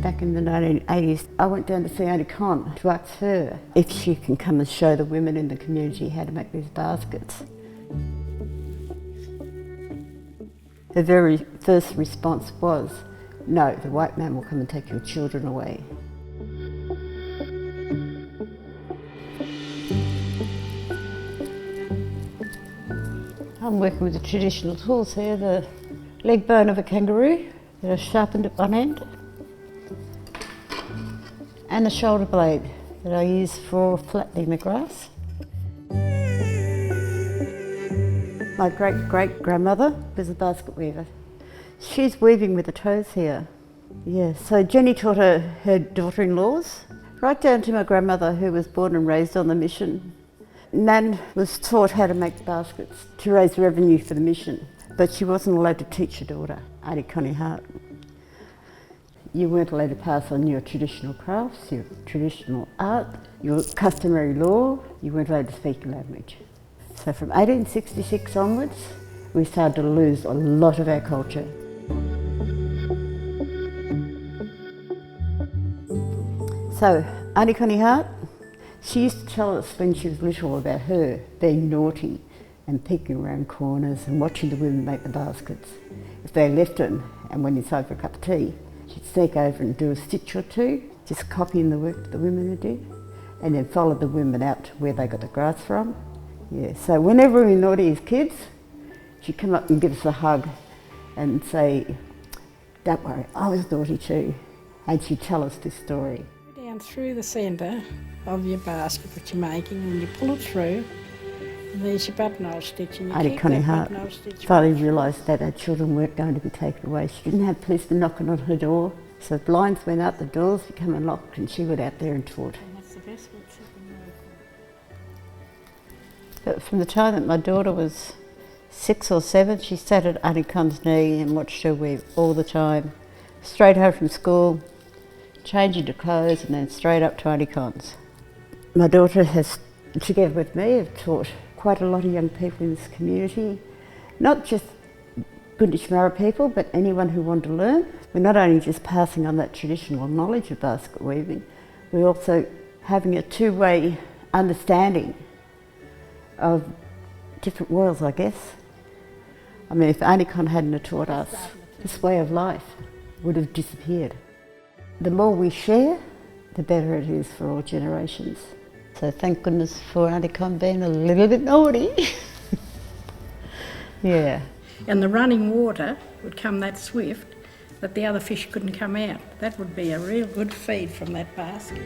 Back in the 1980s, I went down to see Aunty Con to ask her if she can come and show the women in the community how to make these baskets. Her very first response was, no, the white man will come and take your children away. I'm working with the traditional tools here, the leg bone of a kangaroo that are sharpened at one end, and the shoulder blade that I use for flattening the grass. My great-great-grandmother was a basket weaver. She's weaving with the toes here. Yeah, so Jenny taught her daughter-in-laws, right down to my grandmother who was born and raised on the mission. Nan was taught how to make baskets to raise revenue for the mission, but she wasn't allowed to teach her daughter, Aunty Connie Hart. You weren't allowed to pass on your traditional crafts, your traditional art, your customary law. You weren't allowed to speak your language. So from 1866 onwards, we started to lose a lot of our culture. So Aunty Connie Hart, she used to tell us when she was little about her being naughty and peeking around corners and watching the women make the baskets. If they left them and went inside for a cup of tea, she'd sneak over and do a stitch or two, just copying the work that the women would do, and then follow the women out to where they got the grass from. Yeah, so whenever we were naughty as kids, she'd come up and give us a hug and say, don't worry, I was naughty too. And she'd tell us this story. Down through the centre of your basket that you're making, and you pull it through, and there's your buttonhole stitch, and you Aunty keep Connie that Hart buttonhole stitch. finally realised that her children weren't going to be taken away. She didn't have policemen knocking on her door, so blinds went up, the doors became unlocked, and she went out there and taught. And that's the best what she can do. But from the time that my daughter was 6 or 7, she sat at Aunty Con's knee and watched her weave all the time. Straight home from school, changing to clothes, and then straight up to Aunty Con's. My daughter has, together with me, have taught quite a lot of young people in this community, not just Gunditjmara people, but anyone who wanted to learn. We're not only just passing on that traditional knowledge of basket weaving, we're also having a two-way understanding of different worlds, I guess. I mean, if Aunty Con hadn't have taught us, this way of life would have disappeared. The more we share, the better it is for all generations. So thank goodness for Aunty Con being a little bit naughty. Yeah. And the running water would come that swift that the other fish couldn't come out. That would be a real good feed from that basket.